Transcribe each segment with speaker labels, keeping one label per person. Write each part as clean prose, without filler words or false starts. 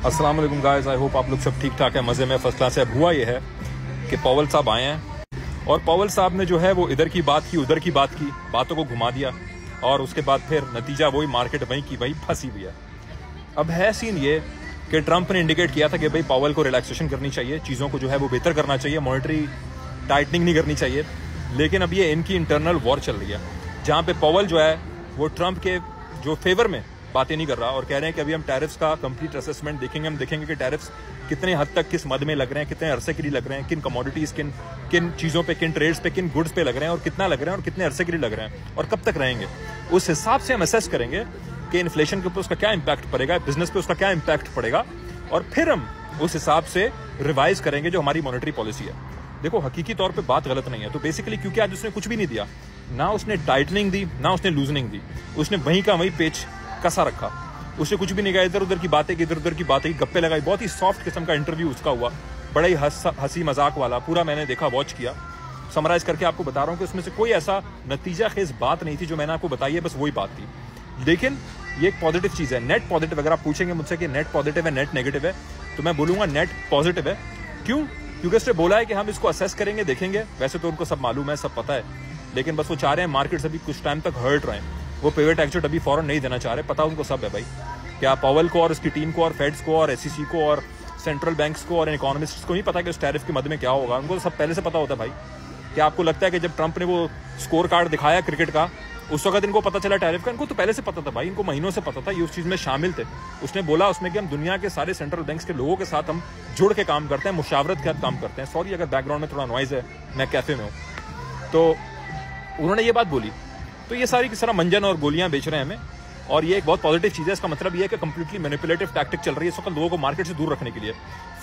Speaker 1: अस्सलाम वालेकुम guys, I hope आप लोग सब ठीक ठाक है, मज़े में, फर्स्ट क्लास है। हुआ ये है कि पॉवल साहब आए हैं और पॉवल साहब ने जो है वो इधर की बात की, उधर की बात की, बातों को घुमा दिया और उसके बाद फिर नतीजा वही, मार्केट वहीं की वहीं फंसी हुई है। अब है सीन ये कि ट्रंप ने इंडिकेट किया था कि भाई पॉवल को रिलैक्सेशन करनी चाहिए, चीज़ों को जो है वो बेहतर करना चाहिए, मॉनेटरी टाइटनिंग नहीं करनी चाहिए। लेकिन अब ये इनकी इंटरनल वॉर चल रही है जहाँ पे पॉवल जो है वो ट्रंप के जो फेवर में बातें नहीं कर रहा और कह रहे हैं कि अभी हम टैरिफ्स का कंप्लीट असेसमेंट देखेंगे, हम देखेंगे कि टैरिफ्स कितने हद तक किस मद में लग रहे हैं, कितने अरसे के लिए लग रहे हैं, किन कमोडिटीज, किन चीज़ों पे, किन ट्रेड्स पे, किन गुड्स पे लग रहे हैं और कितना लग रहे हैं और कितने अरसे के लिए लग रहे हैं और कब तक रहेंगे। उस हिसाब से हम असेस करेंगे कि इन्फ्लेशन के ऊपर उसका क्या इम्पैक्ट पड़ेगा, बिजनेस पे उसका क्या इम्पैक्ट पड़ेगा और फिर हम उस हिसाब से रिवाइज करेंगे जो हमारी मॉनेटरी पॉलिसी है। देखो, हकीकी तौर पे बात गलत नहीं है। तो बेसिकली क्योंकि आज उसने कुछ भी नहीं दिया, ना उसने टाइटनिंग दी, ना उसने लूजनिंग दी, उसने वहीं का वहीं पेच कसा रखा। उसने कुछ भी नहीं कहा, इधर उधर की बातें की, इधर उधर की बातें की, गप्पे लगाई। बहुत ही सॉफ्ट किस्म का इंटरव्यू उसका हुआ, बड़ा ही हंसी मजाक वाला, पूरा मैंने देखा, वॉच किया। समराइज करके आपको बता रहा हूँ कि उसमें से कोई ऐसा नतीजा खेज बात नहीं थी जो मैंने आपको बताई है, बस वही बात थी। लेकिन ये एक पॉजिटिव चीज़ है, नेट पॉजिटिव। अगर आप पूछेंगे मुझसे कि नेट पॉजिटिव है, नेट नेगेटिव है, तो मैं बोलूँगा नेट पॉजिटिव है। क्यों? क्योंकि उसने बोला है कि हम इसको असेस करेंगे, देखेंगे। वैसे तो उनको सब मालूम है, सब पता है, लेकिन बस वो चाह रहे हैं मार्केट अभी कुछ टाइम तक हर्ट रहे हैं। वो पिवट एग्जिट अभी फौरन नहीं देना चाह रहे, पता उनको सब है भाई। क्या पॉवल को और उसकी टीम को और फेड्स को और एसईसी को और सेंट्रल बैंक्स को और इकोनॉमिस्ट्स को नहीं पता कि उस टैरिफ के मद में क्या होगा? उनको तो सब पहले से पता होता है भाई। क्या आपको लगता है कि जब ट्रंप ने वो स्कोर कार्ड दिखाया क्रिकेट का, उस वक्त इनको पता चला टैरिफ का? इनको तो पहले से पता था भाई, इनको महीनों से पता था, ये उस चीज़ में शामिल थे। उसने बोला उसमें कि हम दुनिया के सारे सेंट्रल बैंक्स के लोगों के साथ हम जुड़ के काम करते हैं, मुशावरत के साथ काम करते हैं। सॉरी अगर बैकग्राउंड में थोड़ा नॉइज है, मैं कैफे में हूँ। तो उन्होंने ये बात बोली, तो ये सारी की सारा मंजन और गोलियां बेच रहे हैं हमें, और ये एक बहुत पॉजिटिव चीज़ है। इसका मतलब ये है कि कंप्लीटली मैनिपुलेटिव टैक्टिक चल रही है इस वक्त लोगों को मार्केट से दूर रखने के लिए।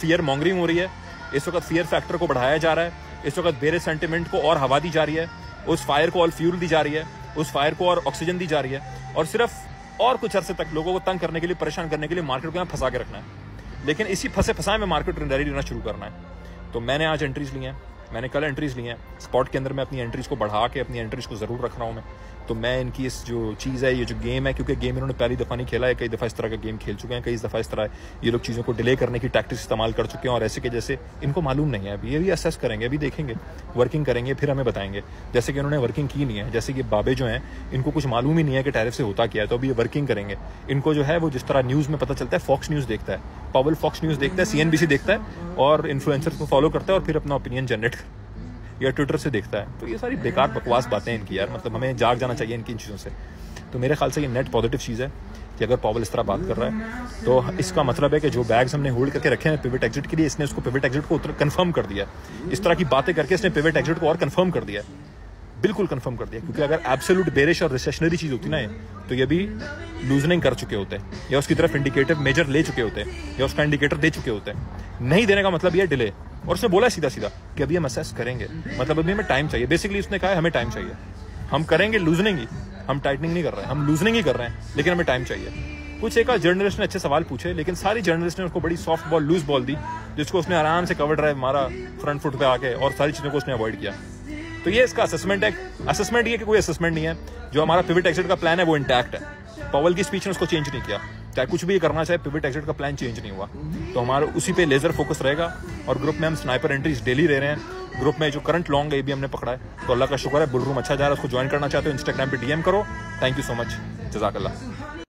Speaker 1: फियर मॉन्गरिंग हो रही है इस वक्त, फियर फैक्टर को बढ़ाया जा रहा है इस वक्त, बेरे सेंटिमेंट को और हवा दी जा रही है, उस फायर को और फ्यूल दी जा रही है, उस फायर को और ऑक्सीजन दी जा रही है, और सिर्फ और कुछ अरसे तक लोगों को तंग करने के लिए, परेशान करने के लिए मार्केट को यहाँ फंसा के रखना है। लेकिन इसी फंसे फंसाए में मार्केट ट्रेंडरी लेना शुरू करना है। तो मैंने आज एंट्रीज ली हैं, मैंने कल एंट्रीज ली हैं। स्पॉट के अंदर मैं अपनी एंट्रीज को बढ़ा के अपनी एंट्रीज को ज़रूर रख रहा हूँ मैं। तो मैं इनकी इस जो चीज़ है, ये जो गेम है, क्योंकि गेम इन्होंने पहली दफ़ा नहीं खेला है, कई दफ़ा इस तरह का गेम खेल चुके हैं, कई दफ़ा इस तरह ये लोग चीज़ों को डिले करने की टैक्टिक्स इस्तेमाल कर चुके हैं और ऐसे के जैसे इनको मालूम नहीं है। अभी ये भी असेस करेंगे, अभी देखेंगे, वर्किंग करेंगे, फिर हमें बताएंगे। जैसे कि इन्होंने वर्किंग की नहीं है, जैसे कि बाबे जो हैं इनको कुछ मालूम ही नहीं है कि टैरिफ से होता क्या है, तो अभी ये वर्किंग करेंगे। इनको जो है वो जिस तरह न्यूज़ में पता चलता है, फॉक्स न्यूज़ देखता है, पॉवल फॉक्स न्यूज़ देखता है, CNBC देखता है और इन्फ्लुएंसर्स को फॉलो करता है और फिर अपना ओपिनियन जनरेट या ट्विटर से देखता है। तो ये सारी बेकार बकवास बातें हैं इनकी यार, मतलब हमें जाग जाना चाहिए इनकी इन चीज़ों से। तो मेरे ख्याल से ये नेट पॉजिटिव चीज़ है कि अगर पॉवल इस तरह बात कर रहा है तो इसका मतलब है कि जो बैग्स हमने होल्ड करके रखे हैं पिवट एग्जिट के लिए, इसने उसको पिवट एग्जिट को कंफर्म कर दिया। इस तरह की बातें करके इसने पिवट एग्जिट को और कंफर्म कर दिया, बिल्कुल कंफर्म कर दिया। क्योंकि अगर एब्सोल्यूट बेरिश और रिसेशनरी चीज़ होती ना ये, तो ये भी लूजनिंग कर चुके होते हैं या उसकी तरफ इंडिकेटिव मेजर ले चुके होते हैं या उसका इंडिकेटर दे चुके होते हैं। नहीं देने का मतलब ये डिले, और उसने बोला सीधा सीधा कि अभी हम असेस करेंगे, मतलब अभी हमें टाइम चाहिए। बेसिकली उसने कहा है हमें टाइम चाहिए, हम करेंगे लूजनिंग ही, हम टाइटनिंग नहीं कर रहे हैं, हम लूजनिंग ही कर रहे हैं, लेकिन हमें टाइम चाहिए। कुछ एक जर्नलिस्ट ने अच्छे सवाल पूछे, लेकिन सारी जर्नलिस्ट ने उसको बड़ी सॉफ्ट बॉल, लूज बॉल दी, जिसको उसने आराम से कवर ड्राइव मारा फ्रंट फुट पे आके और सारी चीज़ों को उसने अवॉइड किया। तो ये इसका असेसमेंट है। असेसमेंट ये कि कोई असेसमेंट नहीं है, जो हमारा पिवट एग्जिट का प्लान है वो इंटैक्ट है। पॉवल की स्पीच ने उसको चेंज नहीं किया, चाहे कुछ भी करना चाहे, पिवट एग्जिट का प्लान चेंज नहीं हुआ। तो हमारा उसी पे लेजर फोकस रहेगा। और ग्रुप में हम स्नाइपर एंट्रीज डेली ले रहे हैं। ग्रुप में जो करंट लॉन्ग है ये भी हमने पकड़ा है, तो अल्लाह का शुक्र है। बुल रूम अच्छा जा रहा है, उसको ज्वाइन करना चाहते हो इंस्टाग्राम पे DM करो। थैंक यू सो मच, जज़ाकल्लाह।